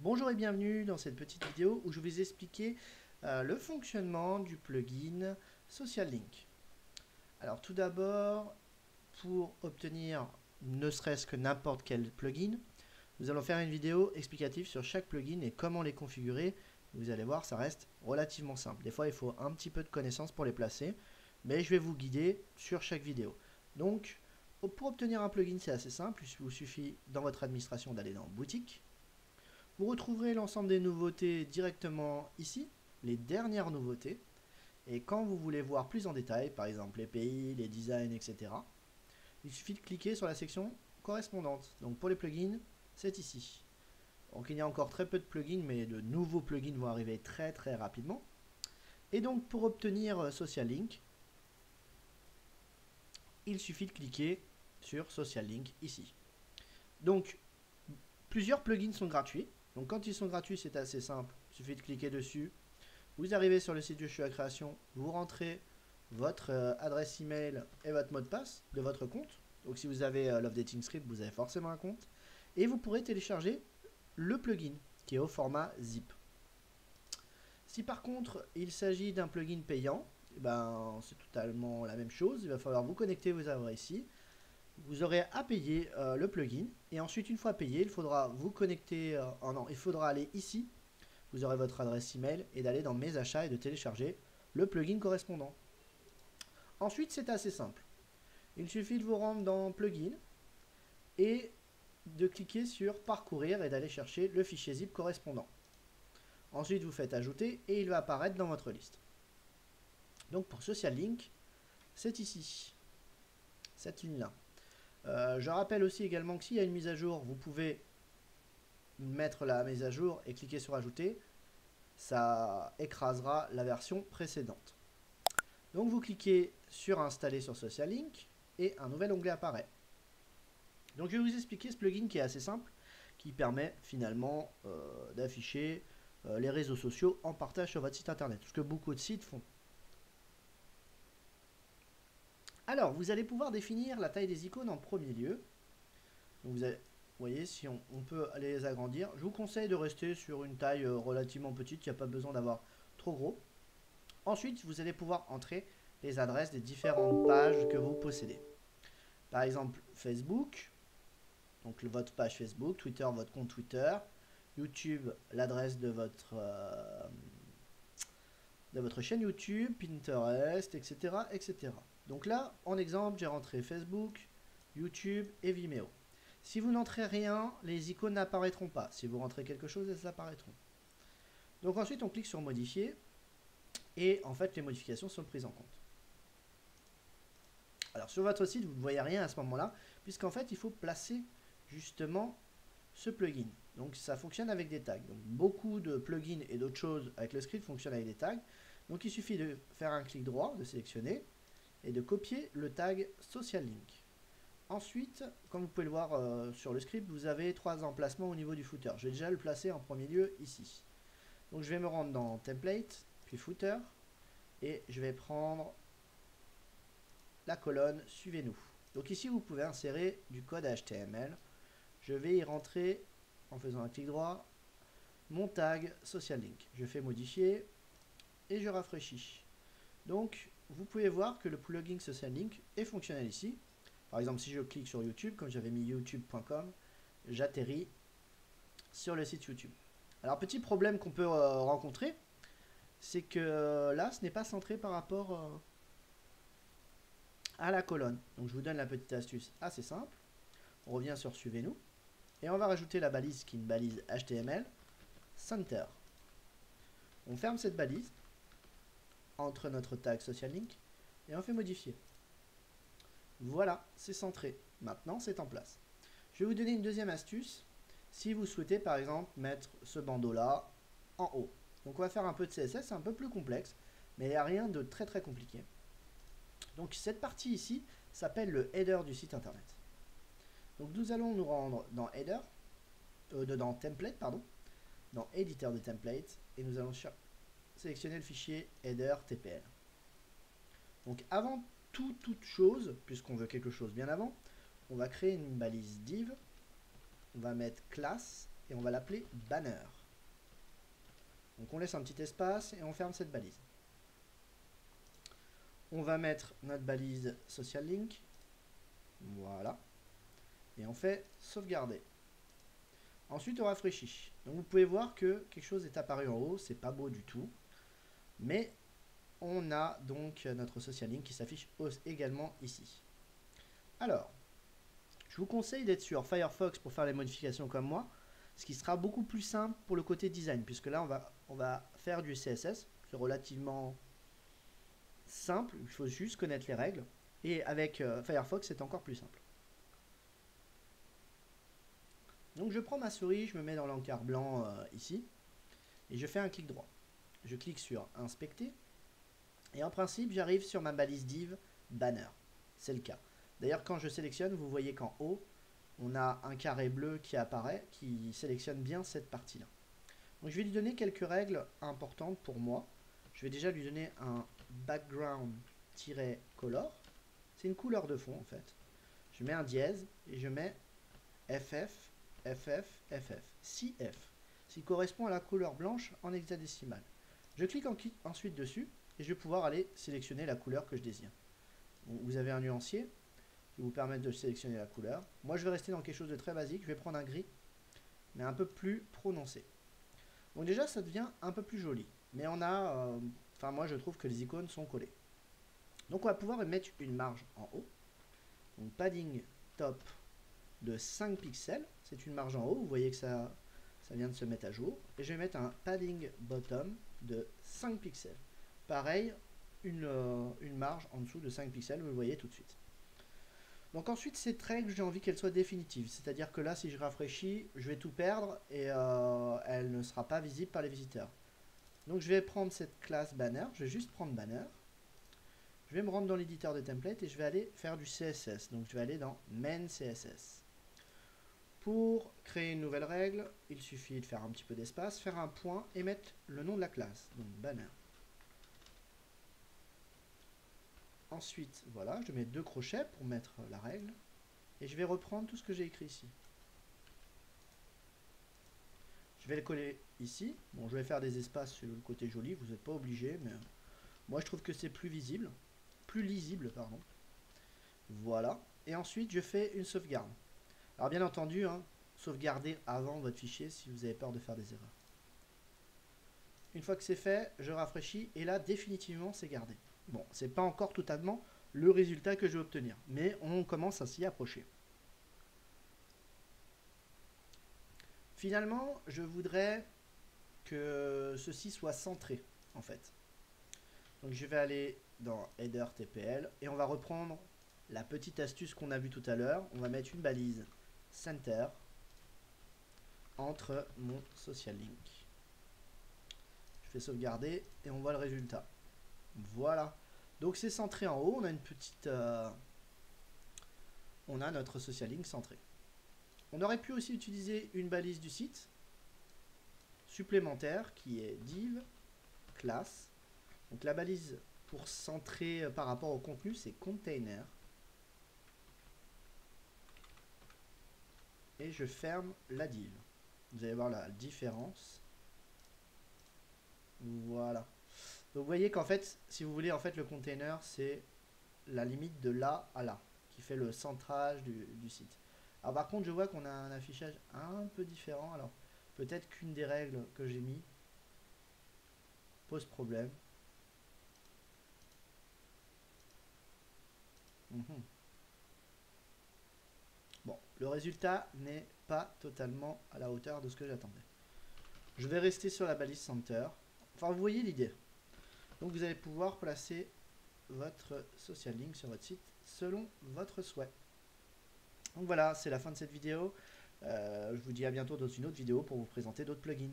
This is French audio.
Bonjour et bienvenue dans cette petite vidéo où je vais vous expliquer le fonctionnement du plugin Social Link. Alors tout d'abord, pour obtenir ne serait-ce que n'importe quel plugin, nous allons faire une vidéo explicative sur chaque plugin et comment les configurer. Vous allez voir, ça reste relativement simple. Des fois, il faut un petit peu de connaissances pour les placer, mais je vais vous guider sur chaque vidéo. Donc, pour obtenir un plugin, c'est assez simple. Il vous suffit dans votre administration d'aller dans Boutique. Vous retrouverez l'ensemble des nouveautés directement ici, les dernières nouveautés. Et quand vous voulez voir plus en détail, par exemple les pays, les designs, etc., il suffit de cliquer sur la section correspondante. Donc pour les plugins, c'est ici. Donc il y a encore très peu de plugins, mais de nouveaux plugins vont arriver très rapidement. Et donc pour obtenir Social Link, il suffit de cliquer sur Social Link ici. Donc plusieurs plugins sont gratuits. Donc quand ils sont gratuits, c'est assez simple. Il suffit de cliquer dessus. Vous arrivez sur le site de Yoshua Création, vous rentrez votre adresse email et votre mot de passe de votre compte. Donc si vous avez Love Dating Script, vous avez forcément un compte. Et vous pourrez télécharger le plugin qui est au format zip. Si par contre il s'agit d'un plugin payant, ben, c'est totalement la même chose. Il va falloir vous connecter, vous avoir ici. Vous aurez à payer le plugin et ensuite une fois payé, il faudra vous connecter, il faudra aller ici, vous aurez votre adresse email et d'aller dans mes achats et de télécharger le plugin correspondant. Ensuite c'est assez simple, il suffit de vous rendre dans plugin et de cliquer sur parcourir et d'aller chercher le fichier zip correspondant. Ensuite vous faites ajouter et il va apparaître dans votre liste. Donc pour Social Link, c'est ici, cette ligne là. Je rappelle aussi également que s'il y a une mise à jour, vous pouvez mettre la mise à jour et cliquer sur ajouter. Ça écrasera la version précédente. Donc vous cliquez sur installer sur Social Link et un nouvel onglet apparaît. Donc je vais vous expliquer ce plugin qui est assez simple, qui permet finalement d'afficher les réseaux sociaux en partage sur votre site internet, ce que beaucoup de sites font. Alors, vous allez pouvoir définir la taille des icônes en premier lieu. Donc vous voyez, si on peut les agrandir. Je vous conseille de rester sur une taille relativement petite, il n'y a pas besoin d'avoir trop gros. Ensuite, vous allez pouvoir entrer les adresses des différentes pages que vous possédez. Par exemple, Facebook, donc votre page Facebook, Twitter, votre compte Twitter, YouTube, l'adresse de votre chaîne YouTube, Pinterest, etc., etc. Donc là, en exemple, j'ai rentré Facebook, YouTube et Vimeo. Si vous n'entrez rien, les icônes n'apparaîtront pas. Si vous rentrez quelque chose, elles apparaîtront. Donc ensuite, on clique sur modifier et en fait, les modifications sont prises en compte. Alors sur votre site, vous ne voyez rien à ce moment-là, puisqu'en fait, il faut placer justement ce plugin. Donc ça fonctionne avec des tags. Donc beaucoup de plugins et d'autres choses avec le script fonctionnent avec des tags. Donc il suffit de faire un clic droit, de sélectionner et de copier le tag Social Link. Ensuite, comme vous pouvez le voir sur le script, vous avez 3 emplacements au niveau du footer. Je vais déjà le placer en premier lieu ici. Donc je vais me rendre dans Template, puis Footer, et je vais prendre la colonne Suivez-nous. Donc ici, vous pouvez insérer du code HTML. Je vais y rentrer en faisant un clic droit, mon tag Social Link. Je fais modifier et je rafraîchis. Donc, vous pouvez voir que le plugin Social Link est fonctionnel ici. Par exemple, si je clique sur YouTube, comme j'avais mis youtube.com, j'atterris sur le site YouTube. Alors, petit problème qu'on peut rencontrer, c'est que là, ce n'est pas centré par rapport à la colonne. Donc, je vous donne la petite astuce assez simple. On revient sur Suivez-nous. Et on va rajouter la balise qui est une balise HTML Center. On ferme cette balise entre notre tag Social Link et on fait modifier. Voilà, c'est centré. Maintenant, c'est en place. Je vais vous donner une deuxième astuce si vous souhaitez par exemple mettre ce bandeau là en haut. Donc on va faire un peu de CSS, c'est un peu plus complexe, mais il n'y a rien de très compliqué. Donc cette partie ici s'appelle le header du site internet. Donc nous allons nous rendre dans header, dans template, pardon, dans éditeur de template, et nous allons sélectionner le fichier header TPL. Donc avant toute chose, puisqu'on veut quelque chose bien avant, on va créer une balise div, on va mettre classe et on va l'appeler banner. Donc on laisse un petit espace et on ferme cette balise. On va mettre notre balise social link. Voilà. Et on fait sauvegarder. Ensuite on rafraîchit. Donc vous pouvez voir que quelque chose est apparu en haut. C'est pas beau du tout. Mais on a donc notre social link qui s'affiche également ici. Alors, je vous conseille d'être sur Firefox pour faire les modifications comme moi. Ce qui sera beaucoup plus simple pour le côté design. Puisque là on va faire du CSS. C'est relativement simple. Il faut juste connaître les règles. Et avec Firefox c'est encore plus simple. Donc je prends ma souris, je me mets dans l'encart blanc ici, et je fais un clic droit. Je clique sur Inspecter, et en principe j'arrive sur ma balise div Banner. C'est le cas. D'ailleurs quand je sélectionne, vous voyez qu'en haut, on a un carré bleu qui apparaît, qui sélectionne bien cette partie-là. Donc je vais lui donner quelques règles importantes pour moi. Je vais déjà lui donner un background-color. C'est une couleur de fond en fait. Je mets un dièse, et je mets FF, FF, FF, 6F, ce qui correspond à la couleur blanche en hexadécimal. Je clique ensuite dessus et je vais pouvoir aller sélectionner la couleur que je désire. Donc, vous avez un nuancier qui vous permet de sélectionner la couleur. Moi je vais rester dans quelque chose de très basique, je vais prendre un gris, mais un peu plus prononcé. Donc déjà ça devient un peu plus joli, mais on a, enfin moi je trouve que les icônes sont collées. Donc on va pouvoir mettre une marge en haut, donc padding top de 5 pixels, c'est une marge en haut, vous voyez que ça vient de se mettre à jour, et je vais mettre un padding bottom de 5 pixels. Pareil, une marge en dessous de 5 pixels, vous le voyez tout de suite. Donc ensuite, cette règle, j'ai envie qu'elle soit définitive, c'est-à-dire que là, si je rafraîchis, je vais tout perdre, et elle ne sera pas visible par les visiteurs. Donc je vais prendre cette classe banner, je vais juste prendre banner, je vais me rendre dans l'éditeur de template, et je vais aller faire du CSS, donc je vais aller dans main CSS. Pour créer une nouvelle règle, il suffit de faire un petit peu d'espace, faire un point et mettre le nom de la classe, donc banner. Ensuite, voilà, je mets 2 crochets pour mettre la règle et je vais reprendre tout ce que j'ai écrit ici. Je vais le coller ici. Bon, je vais faire des espaces sur le côté joli, vous n'êtes pas obligé, mais moi je trouve que c'est plus visible, plus lisible, pardon. Voilà. Et ensuite, je fais une sauvegarde. Alors bien entendu, sauvegardez avant votre fichier si vous avez peur de faire des erreurs. Une fois que c'est fait, je rafraîchis et là définitivement c'est gardé. Bon, c'est pas encore totalement le résultat que je vais obtenir, mais on commence à s'y approcher. Finalement, je voudrais que ceci soit centré en fait. Donc je vais aller dans Header TPL et on va reprendre la petite astuce qu'on a vue tout à l'heure. On va mettre une balise Center entre mon social link. Je fais sauvegarder et on voit le résultat. Voilà. Donc c'est centré en haut. On a une petite, on a notre social link centré. On aurait pu aussi utiliser une balise du site supplémentaire qui est div class. Donc la balise pour centrer par rapport au contenu c'est container. Et je ferme la div. Vous allez voir la différence. Voilà. Donc vous voyez qu'en fait, si vous voulez, en fait le container c'est la limite de là à là qui fait le centrage du site. Alors par contre, je vois qu'on a un affichage un peu différent. Alors peut-être qu'une des règles que j'ai mis pose problème. Bon, le résultat n'est pas totalement à la hauteur de ce que j'attendais. Je vais rester sur la balise center. Enfin, vous voyez l'idée. Donc vous allez pouvoir placer votre social link sur votre site selon votre souhait. Donc voilà, c'est la fin de cette vidéo. Je vous dis à bientôt dans une autre vidéo pour vous présenter d'autres plugins.